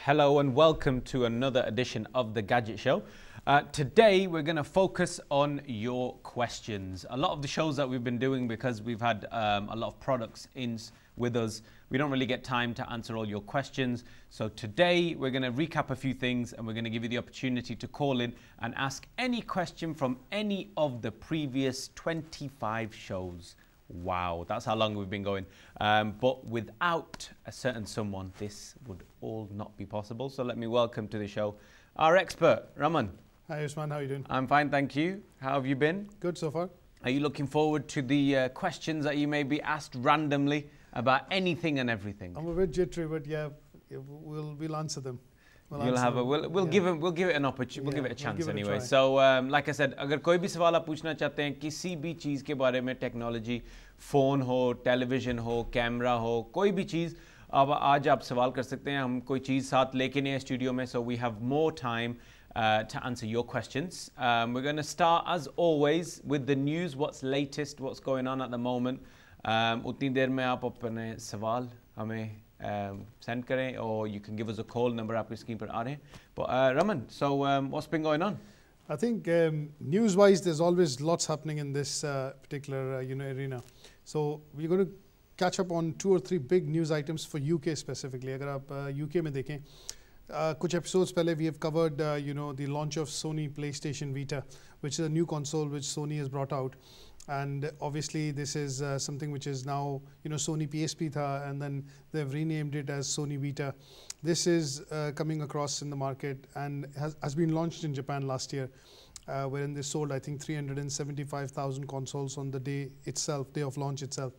Hello and welcome to another edition of the Gadget Show. Today we're going to focus on your questions. A lot of the shows that we've been doing, because we've had a lot of products in with us, we don't really get time to answer all your questions. So today we're going to recap a few things and we're going to give you the opportunity to call in and ask any question from any of the previous 25 shows. Wow, that's how long we've been going. But without a certain someone, this would all not be possible. So let me welcome to the show our expert, Raman. Hi Usman, how are you doing? I'm fine, thank you. How have you been? Good so far. Are you looking forward to the questions that you may be asked randomly about anything and everything? I'm a bit jittery, but yeah, we'll answer them. We'll give it an opportunity. We'll give it a chance anyway. So like I said, अगर कोई भी सवाल आप पूछना चाहते हैं किसी भी चीज़ के बारे में, टेक्नोलॉजी, फ़ोन हो, टेलीविज़न हो, कैमरा हो, कोई भी चीज़ अब आज आप सवाल कर सकते हैं. हम कोई चीज़ साथ लेके नहीं हैं स्टूडियो में, so we have more time to answer your questions. We're going to start as always with the news. What's latest? What's going on at the moment? उतनी देर में आप अपने सवाल हमें send kare, or you can give us a call. Number aap screen par aa rahe hain. But Raman, so what's been going on? I think news-wise, there's always lots happening in this particular arena. So we're going to catch up on 2 or 3 big news items for UK specifically. Agar aap UK mein dekhein, kuch episodes pehle we have covered the launch of Sony PlayStation Vita, which is a new console which Sony has brought out. And obviously this is something which is now, Sony PSP tha, and then they've renamed it as Sony Vita. This is coming across in the market and has been launched in Japan last year, wherein they sold, I think, 375,000 consoles on the day of launch itself.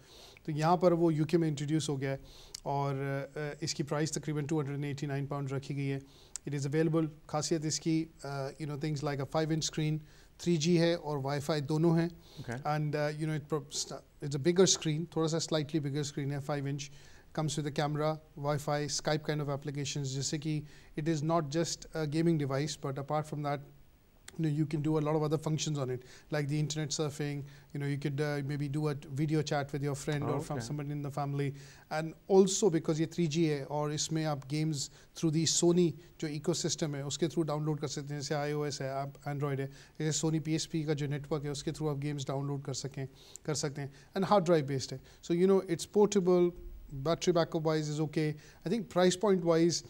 तो यहाँ पर वो UK में introduce हो गया है और इसकी price तकरीबन £289 रखी गई है. It is available. खासियत इसकी, things like a 5-inch screen, 3G है और Wi-Fi दोनों हैं. Okay. And it's a bigger screen, थोड़ा सा slightly bigger screen है, 5-inch. Comes with a camera, Wi-Fi, Skype kind of applications. जैसे कि it is not just a gaming device, but apart from that, you can do a lot of other functions on it, like the internet surfing. You could maybe do a video chat with your friend or from somebody in the family. And also because ये 3G है और इसमें आप games through the Sony जो ecosystem है उसके through download कर सकते हैं. जैसे iOS है, आप Android है, जैसे Sony PSP का जो network है उसके through आप games download कर सकते हैं. And hard drive based है. So it's portable. Battery backup wise is okay. I think price point wise,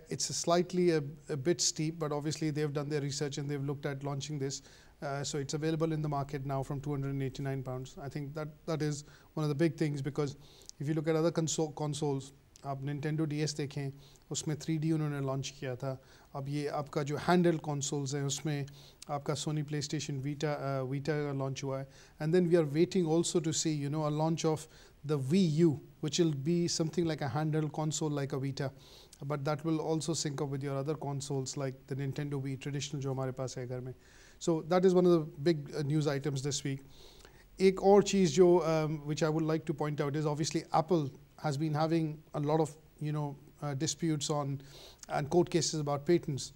it's slightly a bit steep, but obviously they've done their research and they've looked at launching this. So it's available in the market now from £289. I think that is one of the big things, because if you look at other consoles, आप Nintendo DS देखें, उसमें 3D उन्होंने launch किया था. अब ये आपका जो handheld consoles है उसमें आपका Sony PlayStation Vita का launch हुआ है. And then we are waiting also to see, a launch of the Wii U, which will be something like a handheld console like a Vita. But that will also sync up with your other consoles like the Nintendo Wii, traditional जो हमारे पास है घर में. So that is one of the big news items this week. एक और चीज़ जो which I would like to point out is obviously Apple has been having a lot of disputes on and court cases about patents.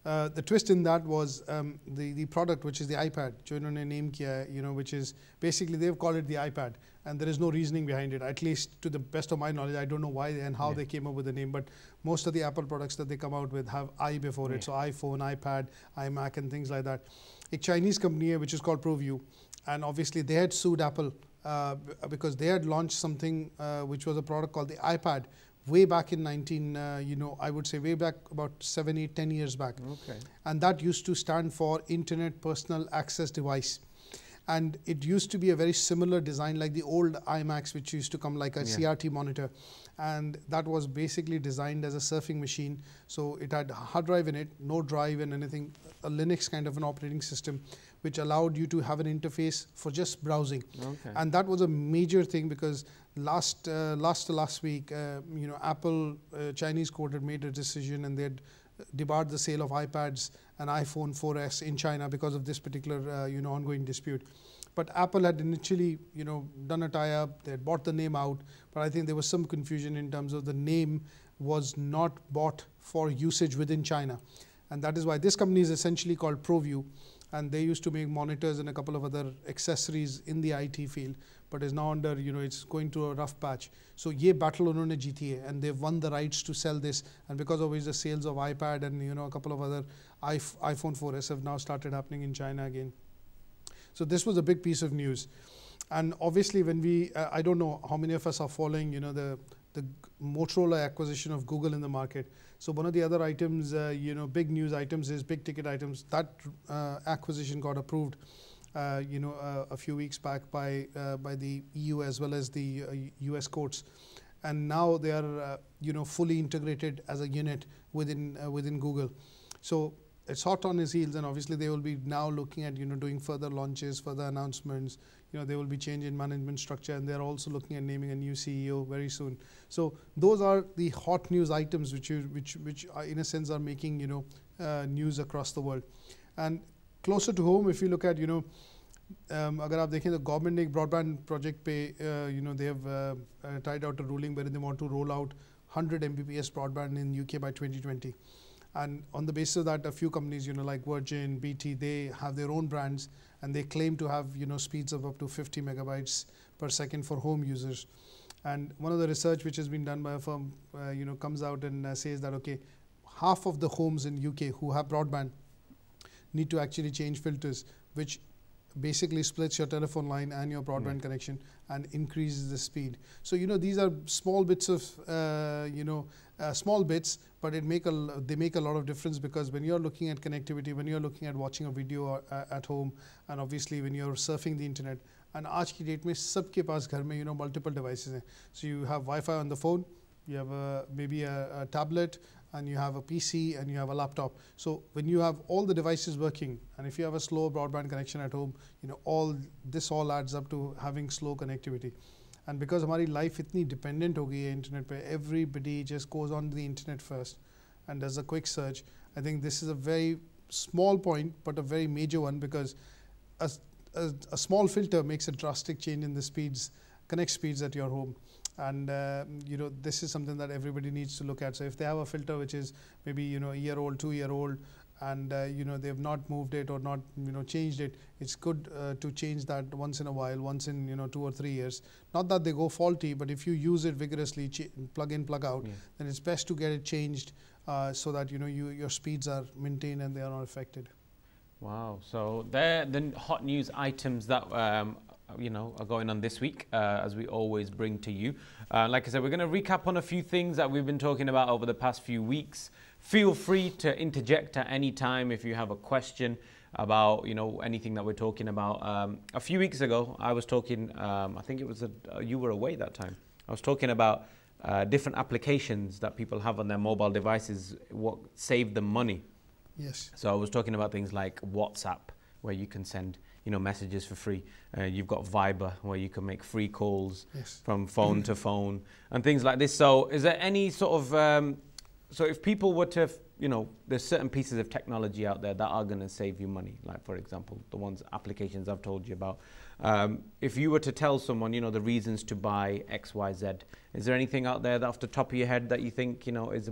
The twist in that was the product, which is the iPad, जो इन्होंने name किया है, which is basically they've called it the iPad, and there is no reasoning behind it. At least to the best of my knowledge, I don't know why and how they came up with the name, but most of the Apple products that they come out with have I before it, so iPhone, iPad, iMac, and things like that. A Chinese company which is called ProView, and obviously they had sued Apple because they had launched something which was a product called the iPad way back in I would say way back about 7, 8, 10 years back. Okay. And that used to stand for Internet Personal Access Device. And it used to be a very similar design like the old iMacs, which used to come like a CRT monitor. And that was basically designed as a surfing machine. So it had a hard drive in it, no drive and anything, a Linux kind of an operating system, which allowed you to have an interface for just browsing. Okay. And that was a major thing because last week, Apple Chinese court had made a decision and they had debarred the sale of iPads and iPhone 4S in China because of this particular ongoing dispute. But Apple had initially done a tie-up, they had bought the name out, but I think there was some confusion in terms of the name was not bought for usage within China. And that is why this company is essentially called ProView. and they used to make monitors and a couple of other accessories in the IT field, but is now under, it's going through a rough patch. So ये battle उन्होंने जीती है, and they've won the rights to sell this, and because of which the sales of iPad and a couple of other iPhone 4S have now started happening in China again. So this was a big piece of news. And obviously when we, I don't know how many of us are following, the Motorola acquisition of Google in the market. So one of the other items, big news items is big ticket items. That acquisition got approved, a few weeks back by the EU as well as the US courts. And now they are, fully integrated as a unit within Google. So it's hot on his heels, and obviously they will be now looking at, doing further launches, further announcements. There will be change in management structure, and they're also looking at naming a new CEO very soon. So those are the hot news items which in a sense are making, news across the world. And closer to home, if you look at, अगर आप देखें the government ने broadband project पे, they have tied out a ruling wherein they want to roll out 100 Mbps broadband in UK by 2020. And on the basis of that, a few companies, like Virgin, BT, they have their own brands, and they claim to have, speeds of up to 50 megabytes per second for home users. And one of the research which has been done by a firm, comes out and says that, okay, half of the homes in UK who have broadband need to actually change filters, which basically splits your telephone line and your broadband connection and increases the speed. So these are small bits of small bits, but they make a lot of difference, because when you're looking at connectivity, when you're looking at watching a video at home, and obviously when you're surfing the internet, and आज की date में सबके पास घर में multiple devices हैं. So you have Wi-Fi on the phone, you have maybe a tablet, and you have a PC, and you have a laptop. So when you have all the devices working, and if you have a slow broadband connection at home, all adds up to having slow connectivity. And because हमारी life इतनी dependent हो गई है internet पे, everybody just goes on the internet first and does a quick search. I think this is a very small point, but a very major one, because a small filter makes a drastic change in the connect speeds at your home. And this is something that everybody needs to look at. So if they have a filter which is maybe a year old, 2 year old, and they have not moved it or not changed it, it's good to change that once in a while, once in 2 or 3 years. Not that they go faulty, but if you use it vigorously, plug in, plug out, then it's best to get it changed so that your speeds are maintained and they are not affected. Wow! So they're the hot news items that are going on this week, as we always bring to you. Like I said, we're going to recap on a few things that we've been talking about over the past few weeks. Feel free to interject at any time if you have a question about anything that we're talking about. A few weeks ago, I was talking. I think it was you were away that time. I was talking about different applications that people have on their mobile devices, what save them money. Yes. So I was talking about things like WhatsApp, where you can send messages for free. You've got Viber, where you can make free calls from phone to phone and things like this. So is there any sort of so if people were to there's certain pieces of technology out there that are going to save you money, like for example the applications I've told you about. If you were to tell someone the reasons to buy XYZ, is there anything out there that off the top of your head that you think is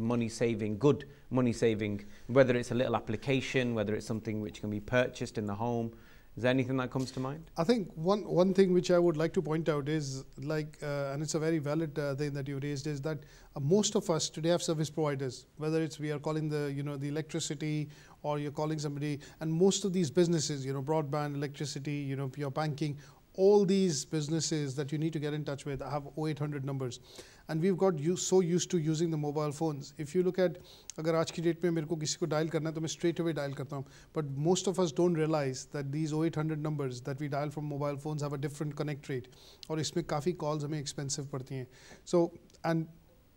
good money saving, whether it's a little application, whether it's something which can be purchased in the home? Is there anything that comes to mind? I think one thing which I would like to point out is and it's a very valid thing that you raised, is that most of us today have service providers, whether it's we are calling the the electricity, or you're calling somebody, and most of these businesses, broadband, electricity, your banking, all these businesses that you need to get in touch with have 0800 numbers. And we've got so used to using the mobile phones. If you look at, अगर आज की date में मेरे को किसी को dial करना है तो मैं straight away डायल करता हूँ. But most of us don't realize that these 0800 numbers that we dial from mobile phones have a different connect rate, और इसमें काफ़ी calls हमें expensive पड़ती हैं. So and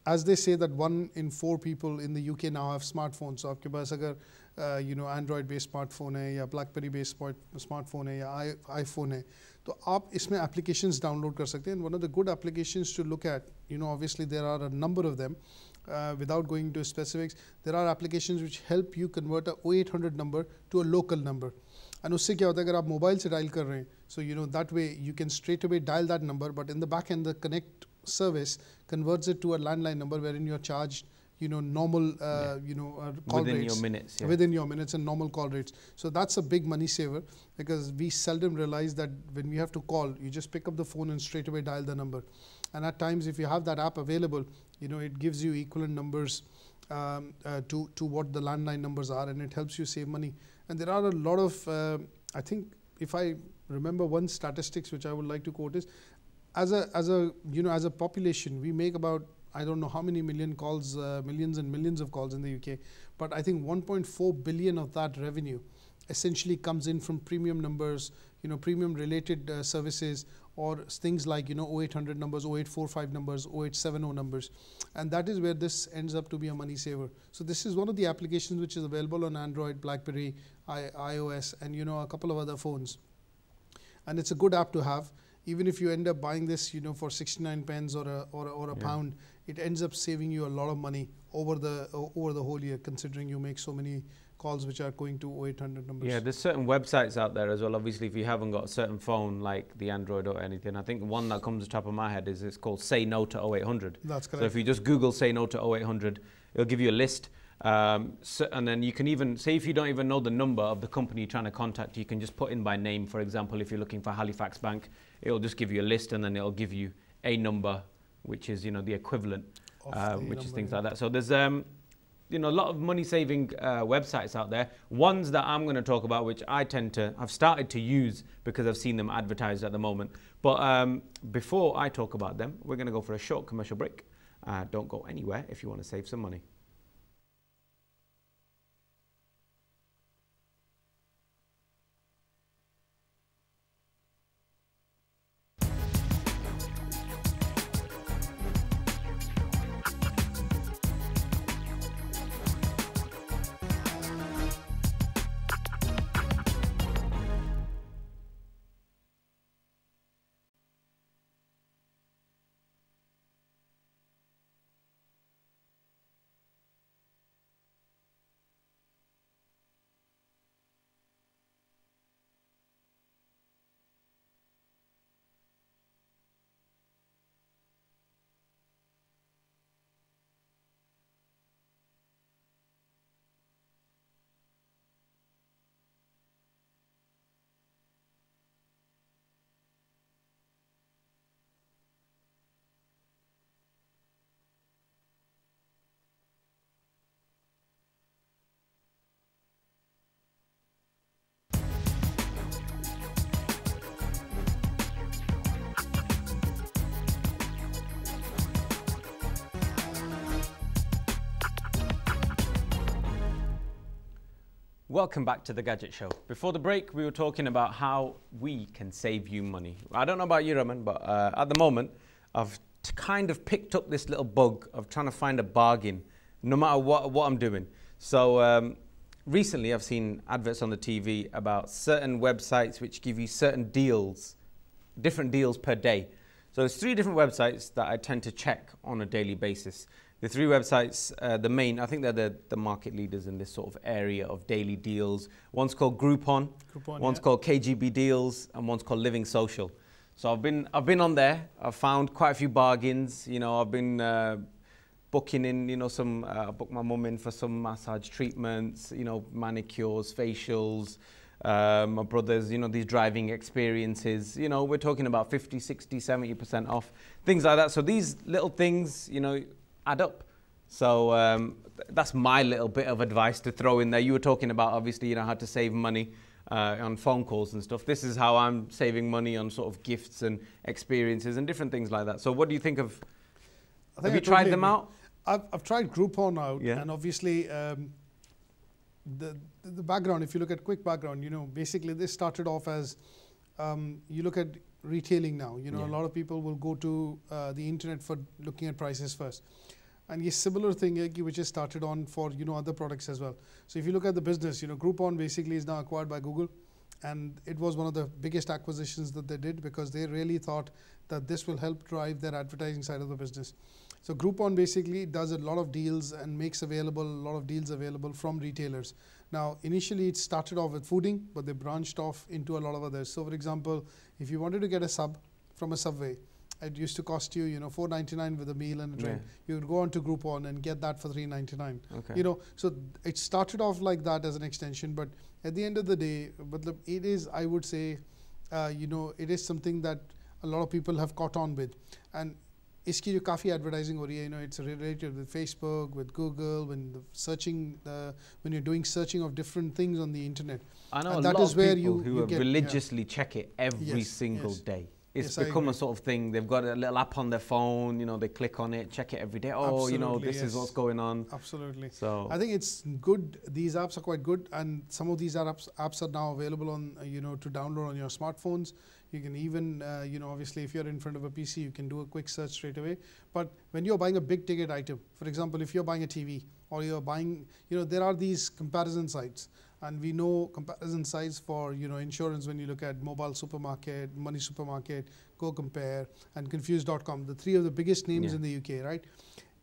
as they say that 1 in 4 people in the UK now have smartphones. So आपके पास अगर Android based smartphone है या BlackBerry based smartphone है या iPhone है, तो आप इसमें applications download कर सकते हैं. And one of the good applications to look at, obviously there are a number of them. Without going into specifics, there are applications which help you convert a 0800 number to a local number. And उससे क्या होता है, अगर आप mobile से dial कर रहे हैं, so that way you can straight away dial that number, but in the back end the connect service converts it to a landline number wherein you're charged normal call within rates. your minutes. Within your minutes and normal call rates. So that's a big money saver, because we seldom realize that when we have to call, you just pick up the phone and straight away dial the number. And at times, if you have that app available, it gives you equivalent numbers to what the landline numbers are, and it helps you save money. And there are a lot of, I think, if I remember one statistics which I would like to quote is, as a population, we make about, I don't know how many million calls, millions and millions of calls in the UK, but I think 1.4 billion of that revenue essentially comes in from premium numbers, premium related services, or things like 0800 numbers, 0845 numbers, 0870 numbers, and that is where this ends up to be a money saver. So this is one of the applications which is available on Android, BlackBerry, iOS, and a couple of other phones. And it's a good app to have. Even if you end up buying this, for 69 pence or a pound, it ends up saving you a lot of money over the whole year, considering you make so many calls which are going to 0800 numbers. Yeah, there's certain websites out there as well. Obviously, if you haven't got a certain phone like the Android or anything, I think one that comes to the top of my head is it's called Say No to 0800. That's correct. So if you just Google Say No to 0800, it'll give you a list. And then you can even say, if you don't even know the number of the company you're trying to contact, you can just put in by name. For example, if you're looking for Halifax Bank, it'll just give you a list, and then it'll give you a number, which is the equivalent, which is things like that. So there's a lot of money saving websites out there. Ones that I'm going to talk about, which I've started to use because I've seen them advertised at the moment. But before I talk about them, we're going to go for a short commercial break. Don't go anywhere if you want to save some money. Welcome back to the Gadget Show. Before the break, we were talking about how we can save you money. I don't know about you, Raman, but at the moment, I've kind of picked up this little bug of trying to find a bargain, no matter what I'm doing. So recently, I've seen adverts on the TV about certain websites which give you certain deals, different deals per day. So there's 3 different websites that I tend to check on a daily basis. The 3 websites, the main, I think they're the market leaders in this sort of area of daily deals. One's called Groupon, one's called KGB Deals, and one's called Living Social. So I've been on there. I've found quite a few bargains. I've been booking in, some. I booked my mum in for some massage treatments. Manicures, facials. My brother's, these driving experiences. We're talking about 50, 60, 70% off, things like that. So these little things, add up. So that's my little bit of advice to throw in there. You were talking about, obviously, how to save money on phone calls and stuff. This is how I'm saving money on sort of gifts and experiences and different things like that. So what do you think of, have you tried them out? I've tried Groupon out, and obviously the background, if you look at quick background, basically this started off as, you look at retailing now, a lot of people will go to the internet for looking at prices first. And a similar thing which is started on for other products as well. So if you look at the business, Groupon basically is now acquired by Google, and it was one of the biggest acquisitions that they did because they really thought that this will help drive their advertising side of the business. So Groupon basically does a lot of deals and makes available a lot of deals available from retailers. Now initially it started off with fooding, but they branched off into a lot of others. So for example, if you wanted to get a sub from a Subway, it used to cost you, you know, $4.99 with a meal and a drink. You would go on to Groupon and get that for $3.99. You know, so it started off like that as an extension, but at the end of the day, it is, I would say, you know, it is something that a lot of people have caught on with. And iski jo kafi advertising ho rahi hai, you know, it's related with Facebook, with Google, when the searching, when you're doing searching of different things on the internet. I know a lot of people who religiously check it every single day. It's become a sort of thing. They've got a little app on their phone, you know, they click on it, check it every day. Oh, you know, this is what's going on. Absolutely. So I think it's good. These apps are quite good, and some of these apps are now available on, you know, to download on your smartphones. You can even, you know, obviously if you're in front of a PC, you can do a quick search straight away. But when you're buying a big ticket item, for example, if you're buying a TV or you're buying, you know, there are these comparison sites. And we know comparison sites for, you know, insurance when you look at Mobile Supermarket, Money Supermarket, Go Compare, and Confused.com, the three of the biggest names in the UK, right?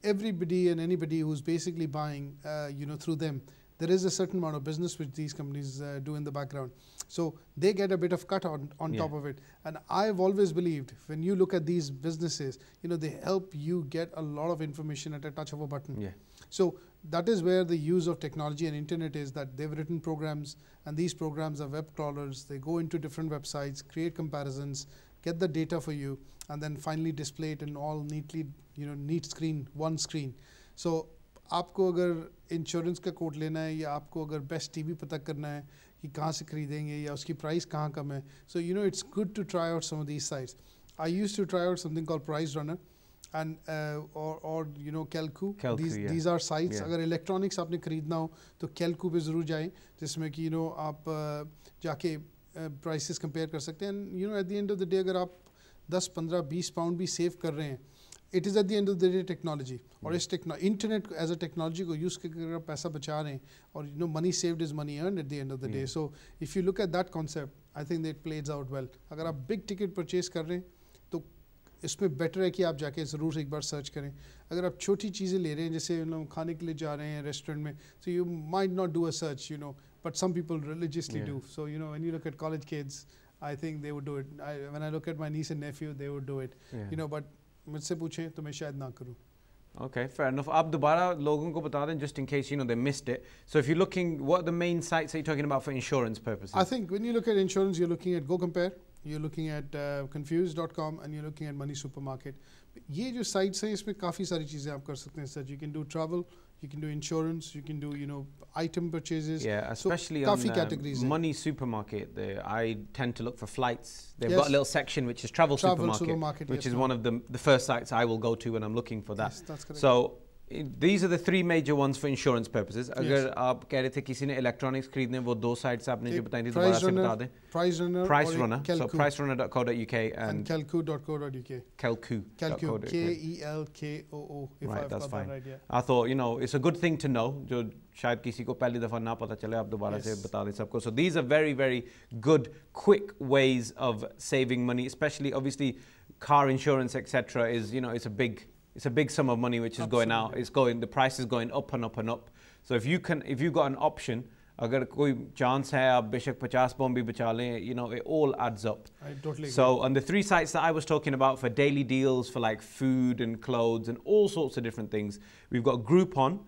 Everybody and anybody who's basically buying, you know, through them, there is a certain amount of business which these companies do in the background. So they get a bit of cut on top of it. And I've always believed when you look at these businesses, you know, they help you get a lot of information at a touch of a button. So that is where the use of technology and internet is, that they've written programs, and these programs are web crawlers. They go into different websites, create comparisons, get the data for you, and then finally display it in all neatly, you know, neat screen, one screen. So आपको अगर insurance का coat लेना है, या आपको अगर best TV पता करना है कि कहाँ से खरीदेंगे या उसकी प्राइस कहाँ कम है, so you know it's good to try out some of these sites. I used to try out something called Price Runner, and or you know Kelku. These are sites. अगर electronics आपने खरीदना हो तो Kelku पे ज़रूर जाएं, जिसमें कि you know आप जाके prices compare कर सकते हैं. And you know at the end of the day अगर आप 10, 15, 20 pound भी save कर रहे हैं, it is at the end of the day technology. और इस internet as a technology को use करके अगर आप पैसा बचा रहे हैं, और you know money saved is money earned at the end of the day. So if you look at that concept, I think that plays out well. अगर आप big ticket purchase कर रहे हैं तो इसमें बेटर है कि आप जाके ज़रूर एक बार सर्च करें. अगर आप छोटी चीज़ें ले रहे हैं, जैसे खाने के लिए जा रहे हैं रेस्टोरेंट में, so you might not do a search, you know, but some people religiously do. So you know when you look at college kids, I think they would do it. When I look at my niece and nephew, they would do it. You know, but मुझसे पूछें तो मैं शायद ना करूँ. Okay, fair enough. आप दोबारा लोगों को बता दें, just in case you know they missed it. So if you're looking, what are the main sites are you talking about for insurance purposes? I think when you look at insurance, you're looking at Go Compare, you're looking at Confused.com, and you're looking at Money Supermarket. ये जो sites हैं, इसमें काफ़ी सारी चीज़ें आप कर सकते हैं. Such you can do travel, you can do insurance, you can do, you know, item purchases. Yeah, especially so, on categories Money Supermarket. I tend to look for flights. They've got a little section which is travel supermarket, which is one of the first sites I will go to when I'm looking for that. Yes, that's correct. So these are the three major ones for insurance purposes. अगर आप कह रहे थे किसी ने electronics खरीदने, वो दो sites आपने जो बताई थी दोबारा से बता दें. Price Runner. So pricerunner.co.uk and Kelku.co.uk. Kelku. Kelkoo. If I've got that right, yeah. I thought, you know, it's a good thing to know. जो शायद किसी को पहली दफा ना पता चले, आप दोबारा से बता दें सबको. So these are very, very good, quick ways of saving money, especially obviously car insurance, etc. is, you know, it's a big sum of money which is going out. The price is going up and up and up. So if you've got an option, अगर कोई chance है आप बेशक 50 pound भी बचा लें, you know, it all adds up. I totally agree. So on the three sites that I was talking about for daily deals for like food and clothes and all sorts of different things, we've got Groupon,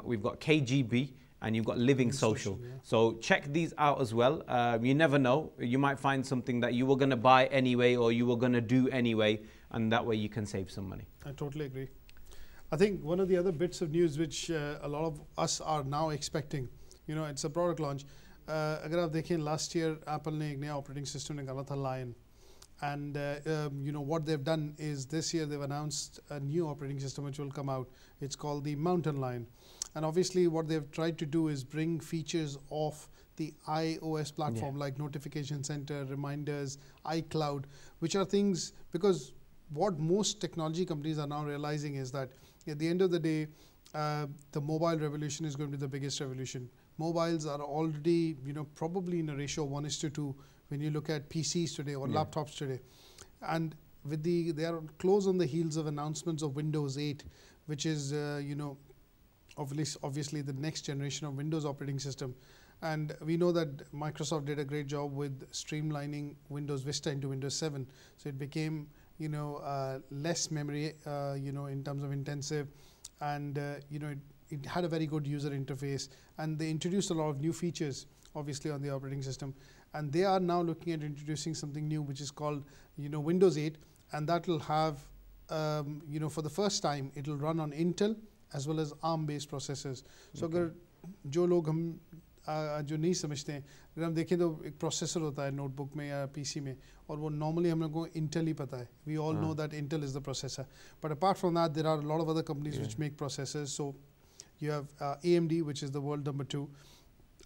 we've got KGB, and you've got Living Social. So check these out as well. You never know, you might find something that you were going to buy anyway or you were going to do anyway, and that way you can save some money. I totally agree. I think one of the other bits of news which a lot of us are now expecting, you know, it's a product launch. अगर आप देखें last year Apple ने एक नया operating system निकाला था Lion, and you know what they've done is this year they've announced a new operating system which will come out. It's called the Mountain Lion, and obviously what they've tried to do is bring features of the iOS platform like Notification Center, reminders, iCloud, which are things, because what most technology companies are now realizing is that at the end of the day, the mobile revolution is going to be the biggest revolution. Mobiles are already, you know, probably in a ratio of 1:2 when you look at PCs today or laptops today. And with they are close on the heels of announcements of Windows 8, which is, you know, obviously the next generation of Windows operating system. And we know that Microsoft did a great job with streamlining Windows Vista into Windows 7. So it became, less memory, in terms of intensive, and it had a very good user interface, and they introduced a lot of new features, obviously, on the operating system. And they are now looking at introducing something new, which is called, Windows 8, and that will have, for the first time, it will run on Intel as well as ARM-based processors. So, अगर जो लोग हम जो नहीं समझते हैं, अगर हम देखें तो एक प्रोसेसर होता है नोटबुक में या पीसी में, और वो नॉर्मली हम लोग को इंटेल ही पता है. We all know that Intel is the processor, but apart from that there are a lot of other companies which make processors. So you have AMD, which is the world number 2,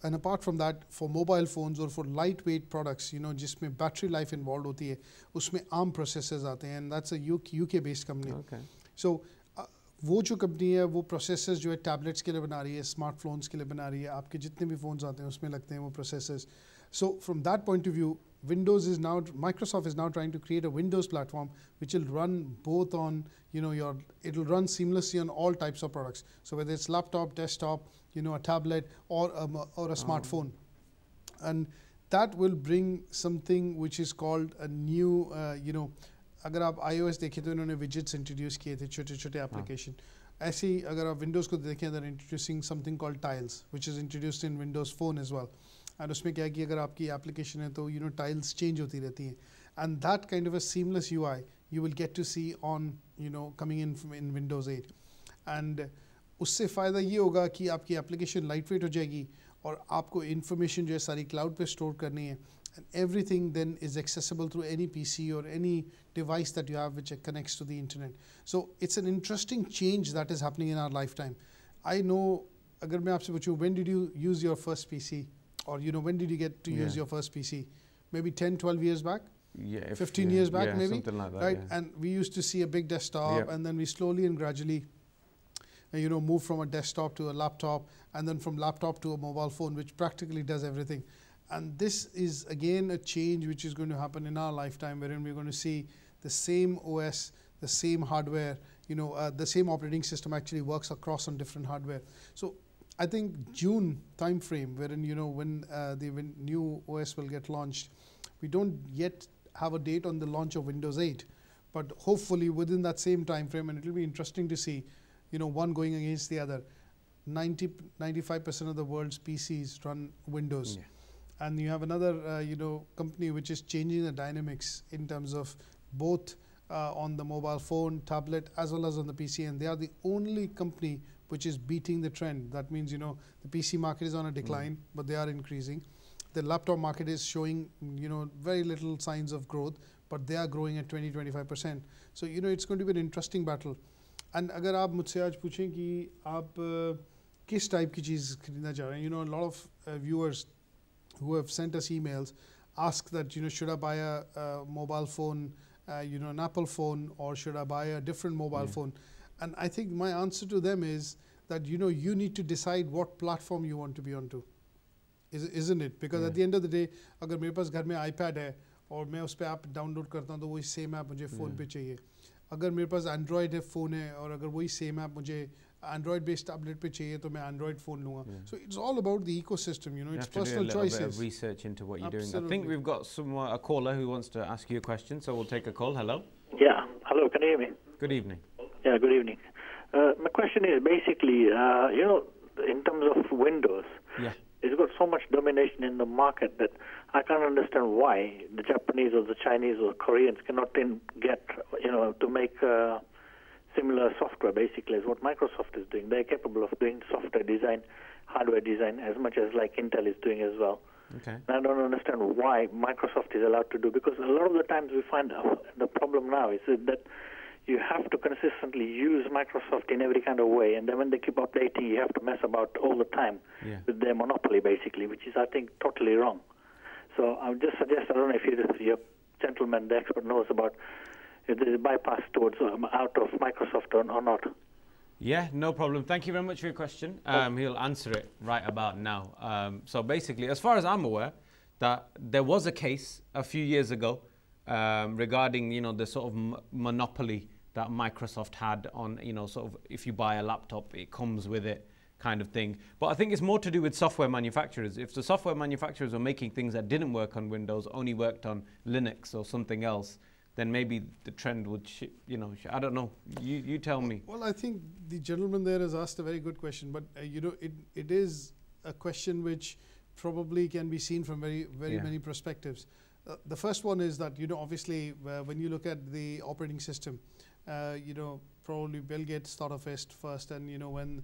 and apart from that, for mobile phones or for lightweight products, जिसमें battery life involved होती है, उसमें ARM processors आते हैं, and that's a UK based company. Okay. So वो जो company है वो प्रोसेसर्स जो है टैबलेट्स के लिए बना रही है, स्मार्टफोन्स के लिए बना रही है, आपके जितने भी फ़ोन्स आते हैं उसमें लगते हैं वो processors. So from that point of view, Microsoft is now trying to create a Windows platform which will run both on, it will run seamlessly on all types of products. So whether it's laptop, desktop, a tablet, or a smartphone, and that will bring something which is called a new, अगर आप iOS देखें तो इन्होंने widgets introduce किए थे, छोटे छोटे application. ऐसे ही अगर आप Windows को देखें, they're introducing something called Tiles, which is introduced in Windows Phone as well. And उसमें क्या है कि अगर आपकी application है तो tiles change होती रहती हैं. And that kind of a seamless UI you will get to see on, coming in Windows 8. And उससे फ़ायदा ये होगा कि आपकी application lightweight हो जाएगी और आपको information जो है सारी cloud पे store करनी है. And everything then is accessible through any PC or any device that you have which connects to the internet. So it's an interesting change that is happening in our lifetime. I know, अगर मैं आपसे पूछूं, when did you use your first PC? Or, when did you get to use your first PC? Maybe 10, 12 years back? Yeah. 15 years back, maybe? Something like that, right? Yeah. And we used to see a big desktop, and then we slowly and gradually, moved from a desktop to a laptop, and then from laptop to a mobile phone, which practically does everything. And this is again a change which is going to happen in our lifetime, wherein we're going to see the same OS, the same hardware, the same operating system actually works across on different hardware. So I think June time frame, wherein when the new OS will get launched, we don't yet have a date on the launch of Windows 8, but hopefully within that same time frame, and it will be interesting to see, one going against the other. 95% of the world's PCs run Windows. Yeah. And you have another, company which is changing the dynamics in terms of both on the mobile phone, tablet, as well as on the PC. And they are the only company which is beating the trend. That means, the PC market is on a decline, but they are increasing. The laptop market is showing, very little signs of growth, but they are growing at 20-25%. So, it's going to be an interesting battle. And अगर आप मुझसे आज पूछें कि आप किस type की चीज़ खरीदना चाह रहे हैं, a lot of viewers who have sent us emails ask that, should I buy a mobile phone, an Apple phone, or should I buy a different mobile phone? And I think my answer to them is that, you need to decide what platform you want to be onto, isn't it? Because at the end of the day, अगर मेरे पास घर में iPad है और मैं उस पर app download करता हूँ तो वही सेम ऐप मुझे फ़ोन पे चाहिए. अगर मेरे पास एंड्रॉयड है फ़ोन है और अगर वही सेम ऐप मुझे एंड्रॉयड बेस्ड टैबलेट पे चाहिए तो मैं एंड्रॉयड फ़ोन लूँगा. So it's all about the ecosystem, it's personal choices. You have to do a little bit of research into what you're doing. I think we've got a caller who wants to ask you a question, so we'll take a call. Hello. Yeah. Hello. Can you hear me? Good evening. Yeah. Good evening. My question is basically, in terms of Windows. Yeah. It's got so much domination in the market that I can't understand why the Japanese or the Chinese or Koreans cannot then get, to make similar software, basically, as what Microsoft is doing. They're capable of doing software design, hardware design, as much as like Intel is doing as well. Okay. And I don't understand why Microsoft is allowed to do, because a lot of the times we find the problem now is that you have to consistently use Microsoft in every kind of way, and then when they keep updating, you have to mess about all the time with their monopoly, basically, which is, I think, totally wrong. So I would just suggest, I don't know if your gentleman, the expert, knows about if there's a bypass towards out of Microsoft or not. Yeah, no problem. Thank you very much for your question. He'll answer it right about now. So basically, as far as I'm aware, that there was a case a few years ago regarding, the sort of monopoly that Microsoft had on, sort of if you buy a laptop, it comes with it kind of thing. But I think it's more to do with software manufacturers. If the software manufacturers were making things that didn't work on Windows, only worked on Linux or something else, then maybe the trend would, I don't know. You tell me. Well, I think the gentleman there has asked a very good question, but it is a question which probably can be seen from very many perspectives. The first one is that obviously when you look at the operating system, probably Bill Gates thought of it first, and when